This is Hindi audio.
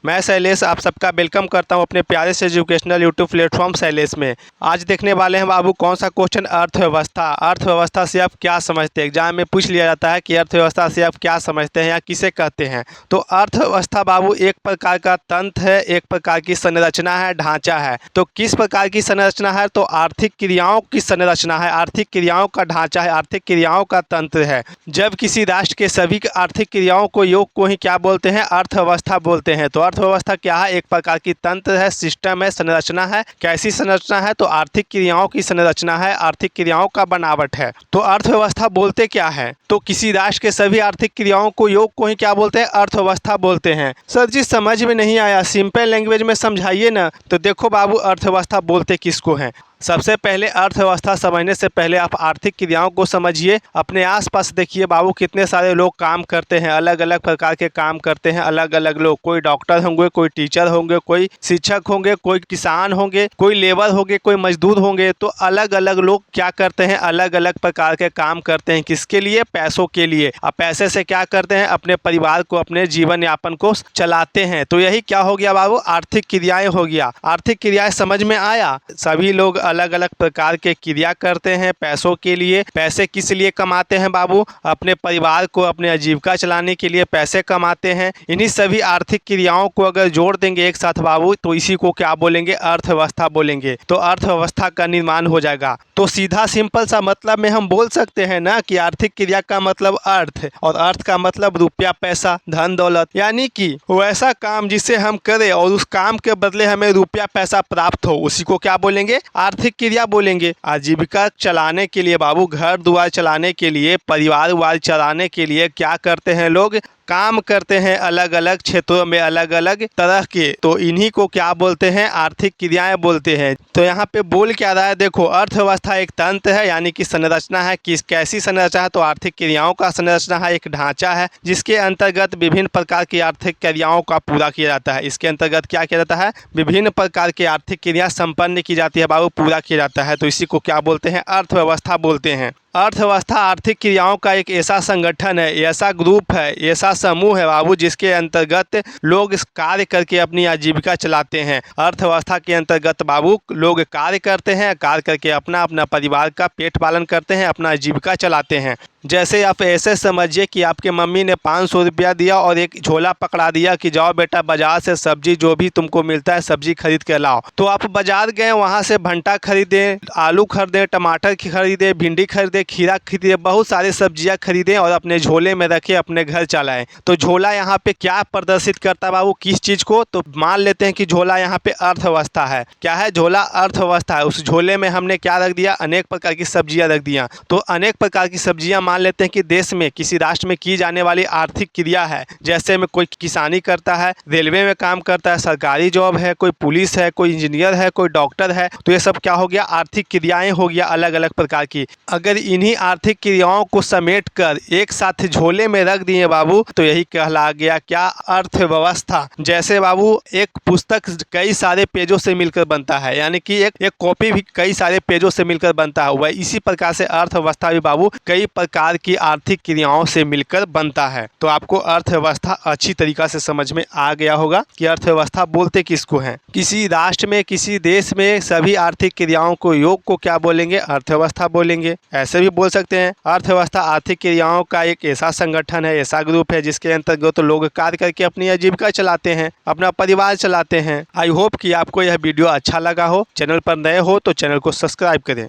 मैं शैलेश आप सबका वेलकम करता हूं अपने प्यारे से एजुकेशनल यूट्यूब प्लेटफॉर्म शैलेश में। आज देखने वाले हैं बाबू कौन सा क्वेश्चन, अर्थव्यवस्था। अर्थव्यवस्था से आप क्या समझते हैं? एग्जाम में पूछ लिया जाता है कि अर्थव्यवस्था से आप क्या समझते हैं या किसे कहते हैं। तो अर्थव्यवस्था बाबू एक प्रकार का तंत्र है, एक प्रकार की संरचना है, ढांचा है। तो किस प्रकार की संरचना है? तो आर्थिक क्रियाओं की संरचना है, आर्थिक क्रियाओं का ढांचा है, आर्थिक क्रियाओं का तंत्र है। जब किसी राष्ट्र के सभी आर्थिक क्रियाओं को योग को ही क्या बोलते हैं? अर्थव्यवस्था बोलते हैं। तो अर्थव्यवस्था क्या है? एक प्रकार की तंत्र है, सिस्टम है, संरचना है। कैसी संरचना है? तो आर्थिक क्रियाओं की संरचना है, आर्थिक क्रियाओं का बनावट है। तो अर्थव्यवस्था बोलते क्या है? तो किसी राष्ट्र के सभी आर्थिक क्रियाओं को योग को ही क्या बोलते हैं? अर्थव्यवस्था बोलते हैं। सर जी समझ में नहीं आया, सिंपल लैंग्वेज में समझाइए ना। तो देखो बाबू, अर्थव्यवस्था बोलते किसको हैं? सबसे पहले अर्थव्यवस्था समझने से पहले आप आर्थिक क्रियाओं को समझिए। अपने आसपास देखिए बाबू, कितने सारे लोग काम करते हैं, अलग अलग प्रकार के काम करते हैं अलग अलग लोग। कोई डॉक्टर होंगे, कोई टीचर होंगे, कोई शिक्षक होंगे, कोई किसान होंगे, कोई लेबर होंगे, कोई मजदूर होंगे। तो अलग अलग लोग क्या करते हैं? अलग अलग प्रकार के काम करते हैं। किसके लिए? पैसों के लिए। अब पैसे से क्या करते हैं? अपने परिवार को, अपने जीवन यापन को चलाते हैं। तो यही क्या हो गया बाबू? आर्थिक क्रियाएं हो गया। आर्थिक क्रियाएं समझ में आया? सभी लोग अलग अलग प्रकार के क्रिया करते हैं पैसों के लिए। पैसे किस लिए कमाते हैं बाबू? अपने परिवार को, अपने आजीविका चलाने के लिए पैसे कमाते हैं। इन्हीं सभी आर्थिक क्रियाओं को अगर जोड़ देंगे एक साथ बाबू, तो इसी को क्या बोलेंगे? अर्थव्यवस्था बोलेंगे। तो अर्थव्यवस्था का निर्माण हो जाएगा। तो सीधा सिंपल सा मतलब में हम बोल सकते हैं ना कि आर्थिक क्रिया का मतलब अर्थ, और अर्थ का मतलब रुपया, पैसा, धन दौलत। यानी कि वैसा काम जिसे हम करें और उस काम के बदले हमें रुपया पैसा प्राप्त हो, उसी को क्या बोलेंगे? आर्थिक क्रिया बोलेंगे। आजीविका चलाने के लिए बाबू, घर द्वार चलाने के लिए, परिवार वार चलाने के लिए क्या करते हैं लोग? काम करते हैं अलग अलग क्षेत्रों में, अलग अलग तरह के। तो इन्हीं को क्या बोलते हैं? आर्थिक क्रियाएं बोलते हैं। तो यहाँ पे बोल क्या रहा है? देखो, अर्थव्यवस्था एक तंत्र है, यानी कि संरचना है। किस कैसी संरचना है? तो आर्थिक क्रियाओं का संरचना है, एक ढांचा है जिसके अंतर्गत विभिन्न प्रकार की आर्थिक क्रियाओं का पूरा किया जाता है। इसके अंतर्गत क्या किया जाता है? विभिन्न प्रकार की आर्थिक क्रिया संपन्न की जाती है बाबू, पूरा किया जाता है। तो इसी को क्या बोलते हैं? अर्थव्यवस्था बोलते हैं। अर्थव्यवस्था आर्थिक क्रियाओं का एक ऐसा संगठन है, ऐसा ग्रुप है, ऐसा समूह है बाबू, जिसके अंतर्गत लोग इस कार्य करके अपनी आजीविका चलाते हैं। अर्थव्यवस्था के अंतर्गत बाबू लोग कार्य करते हैं, कार्य करके अपना अपना परिवार का पेट पालन करते हैं, अपना आजीविका चलाते हैं। जैसे आप ऐसे समझिए कि आपके मम्मी ने 500 रुपया दिया और एक झोला पकड़ा दिया कि जाओ बेटा बाजार से सब्जी जो भी तुमको मिलता है सब्जी खरीद के लाओ। तो आप बाजार गए, वहाँ से भंटा खरीदे, आलू खरीदे, टमाटर खरीदे, भिंडी खरीदे, खीरा खरीदे, बहुत सारी सब्जियां खरीदे और अपने झोले में रखे, अपने घर चलाएं। तो झोला यहाँ पे क्या प्रदर्शित करता है बाबू? किस चीज़ को? तो मान लेते हैं कि झोला यहाँ पे अर्थव्यवस्था है। क्या है? झोला अर्थव्यवस्था है। उस झोले में हमने क्या रख दिया? अनेक प्रकार की सब्जियां रख दिया। तो अनेक प्रकार की सब्जियां मान लेते हैं कि देश में, किसी राष्ट्र में की जाने वाली आर्थिक क्रिया है। जैसे में कोई किसानी करता है, रेलवे में काम करता है, सरकारी जॉब है, कोई पुलिस है, कोई इंजीनियर है, कोई डॉक्टर है। तो ये सब क्या हो गया? आर्थिक क्रियाएं हो गया अलग अलग प्रकार की। अगर इन्हीं आर्थिक क्रियाओं को समेट कर एक साथ झोले में रख दिए बाबू, तो यही कहला गया क्या? अर्थव्यवस्था। जैसे बाबू एक पुस्तक कई सारे पेजों से मिलकर बनता है, यानी कि एक कॉपी भी कई सारे पेजों से मिलकर बनता है, वह इसी प्रकार से अर्थव्यवस्था भी बाबू कई प्रकार की आर्थिक क्रियाओं से मिलकर बनता है। तो आपको अर्थव्यवस्था अच्छी तरीका से समझ में आ गया होगा कि अर्थव्यवस्था बोलते किसको हैं। किसी राष्ट्र में, किसी देश में सभी आर्थिक क्रियाओं को, योग को क्या बोलेंगे? अर्थव्यवस्था बोलेंगे। ऐसे भी बोल सकते हैं अर्थव्यवस्था आर्थिक क्रियाओं का एक ऐसा संगठन है, ऐसा ग्रुप है जिसके अंतर्गत लोग कार्य करके अपनी आजीविका चलाते हैं, अपना परिवार चलाते हैं। आई होप कि आपको यह वीडियो अच्छा लगा हो। चैनल पर नए हो तो चैनल को सब्सक्राइब करें।